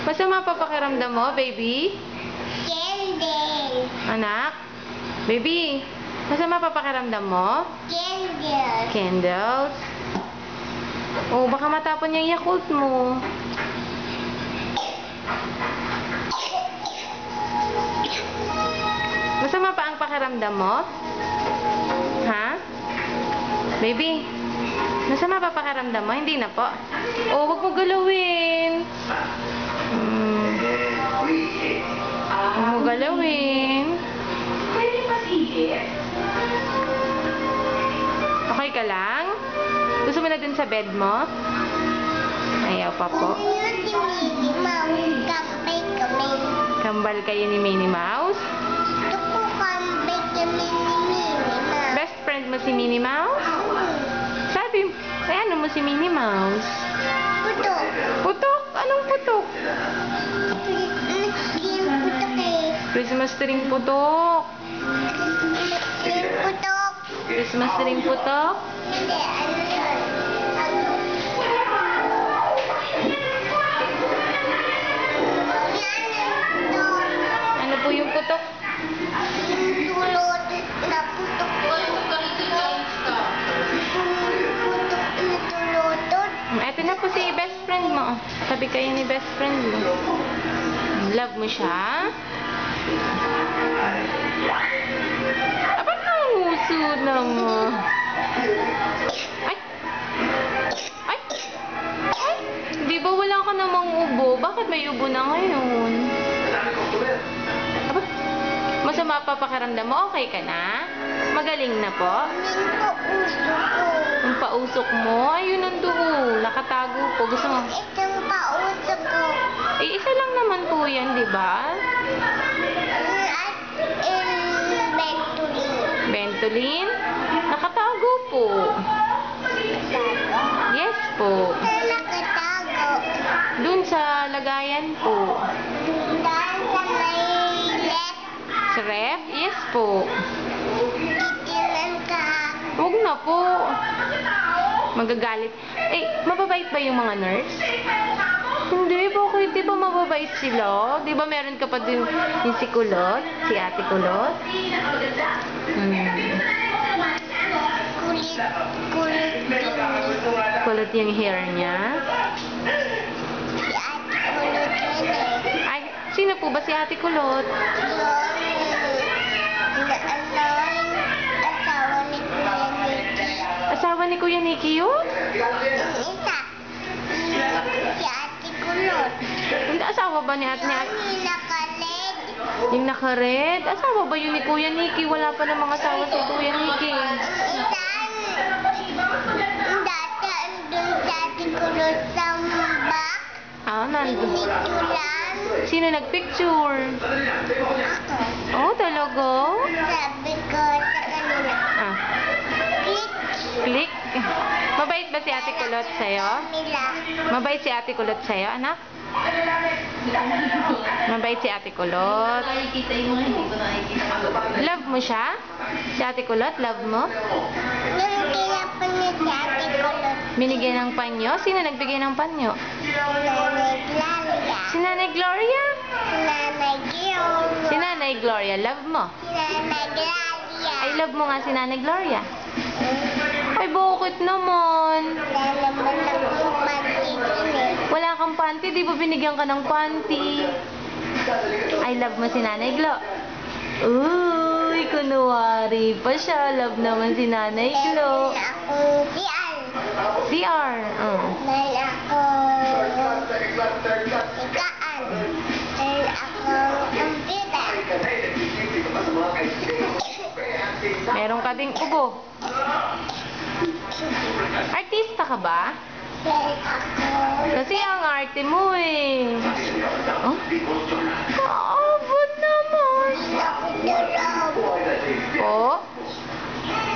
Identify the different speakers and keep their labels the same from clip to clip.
Speaker 1: Masama pa pakiramdam mo, baby?
Speaker 2: Candle.
Speaker 1: Anak? Baby, masama pa pakiramdam mo?
Speaker 2: Candle.
Speaker 1: Candles? Oh, baka matapon yung Yakult mo. Masama pa ang pakiramdam mo? Ha? Baby, masama pa pakiramdam mo? Hindi na po. Oh, wag mo galawin. Wag mo galawin.
Speaker 3: Pwede pasihit.
Speaker 1: Okay ka lang? Gusto mo na dun sa bed mo? Ayaw pa po.
Speaker 2: Kambay kami.
Speaker 1: Kambal kayo ni Minnie Mouse?
Speaker 2: Ito po kambay kami ni Minnie Mouse.
Speaker 1: Best friend mo si Minnie Mouse? Sabi, ano mo si Minnie Mouse?
Speaker 2: Putok.
Speaker 1: Putok? Anong putok?
Speaker 2: Yung putok eh.
Speaker 1: Christmas tree putok.
Speaker 2: Yung putok.
Speaker 1: Christmas tree putok?
Speaker 2: Hindi, ano yun?
Speaker 1: Ano po yung putok?
Speaker 2: Yung tulot na putok. Putok na tulutot.
Speaker 1: Eto na po si best friend mo. Sabi kayo ni best friend mo. Love mo siya? Dapat nanguso na mo. Ay! Ay! Ay! Di ba wala ka namang ubo? Bakit may ubo na ngayon? Aba, masama pa pakiramdam mo? Okay ka na? Magaling na po?
Speaker 2: Yung pausok ko.
Speaker 1: Ang pausok mo? Ayun nandoon. Nakatago po. Gusto mo?
Speaker 2: Itong pausok ko.
Speaker 1: Eh, isa lang naman po yan, di ba?
Speaker 2: At Ventolin.
Speaker 1: Ventolin? Nakatago po. Yes po.
Speaker 2: Nakatago.
Speaker 1: Dun sa lagayan po.
Speaker 2: Dahil sa may left.
Speaker 1: Sa ref? Yes po.
Speaker 2: Titilan ka.
Speaker 1: Huwag na po. Magagalit. Eh, mababait ba yung mga nurse? Hindi, bakit? Di ba mababait sila? Di ba meron ka pa din yung si Kulot? Si Ate Kulot?
Speaker 2: Kulit. Kulit din.
Speaker 1: Kulot yung hair niya.
Speaker 2: Si Ate Kulot yun eh.
Speaker 1: Ay, sino po ba si Ate Kulot? Asawa ni Kuya Nicky yun?
Speaker 2: Yung isa. Si Ate Kulot.
Speaker 1: Hindi, asawa ba ni Ate ni Ate?
Speaker 2: Yung naka-red.
Speaker 1: Yung naka-red? Asawa ba yun ni Kuya Nicky? Wala pa namang asawa si Kuya Nicky.
Speaker 2: Yung dati andun si Ate Kulot sa back.
Speaker 1: Ah, nandun.
Speaker 2: Pinicturan.
Speaker 1: Sino nagpicture?
Speaker 2: Ako.
Speaker 1: Oh, talaga?
Speaker 2: Sabi ko sa kanila.
Speaker 1: Ah,
Speaker 2: Click.
Speaker 1: click. Mabait ba si Ate Kulot sa'yo?
Speaker 2: Nila.
Speaker 1: Mabait si Ate Kulot sa'yo, anak? Mabait si Ate Kulot.
Speaker 3: Nakikita yung mga hindi ko nakikita.
Speaker 1: Love mo siya? Si Ate Kulot, love mo?
Speaker 2: Nung tinapon niya si Ate Kulot.
Speaker 1: Binigyan ng panyo? Sino nagbigay ng panyo?
Speaker 2: Nanay Gloria.
Speaker 1: Si Nanay Gloria?
Speaker 2: Nanay Gloria.
Speaker 1: Si Nanay Gloria, love mo?
Speaker 2: Nanay Gloria.
Speaker 1: Ay, love mo nga si Nanay Gloria. Ay, bakit naman?
Speaker 2: Wala naman akong pantigin eh.
Speaker 1: Wala kang panty, di ba binigyan ka ng panty? I love mo si Nanay Glo. Uy, kunwari pa siya. Love naman si Nanay Glo.
Speaker 2: Meron akong CR.
Speaker 1: DR.
Speaker 2: Meron akong ikaan. Meron akong computer.
Speaker 1: Meron ka ding ubo. Artista ka ba?
Speaker 2: Meron akong
Speaker 1: Kasi ang arte mo eh. Oh? Kaabot naman. Oh?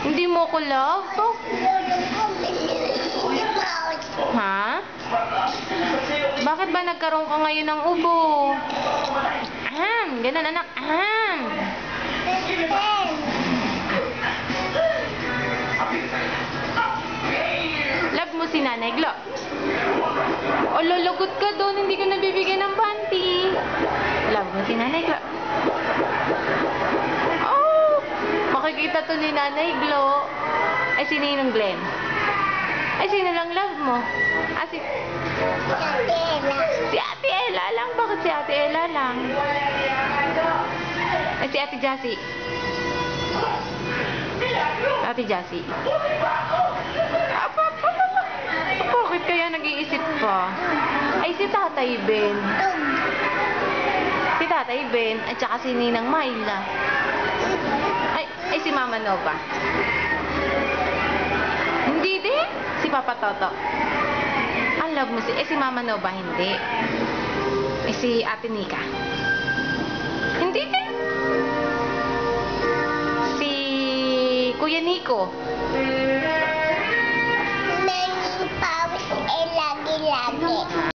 Speaker 1: Hindi mo ko love? Oh? Ha? Bakit ba nagkaroon ka ngayon ng ubo? Ganun anak. Love mo Nanay Glo. O, lulugot ka doon. Hindi ka nabibigyan ng panty. Love mo si Nanay Glo. Oh, makikita to ni Nanay Glo. Ay, si Ninong Glenn. Ay, sino lang love mo? Ah, si Ate Ella lang. Bakit si Ate Ella lang? Ay, si Ate Jassy. Ate Jassy. Bakit kaya nag-iisip pa? Ay, si Tatay Ben. Si Tatay Ben. At saka si Ninang Myla. Ay, si Mama Nova. Hindi din. Si Papa Toto. Ang love mo si Mama Nova, hindi. Si Ate Nika. Hindi din. Si Kuya Nico.
Speaker 2: Nanging pawis lagi-lagi.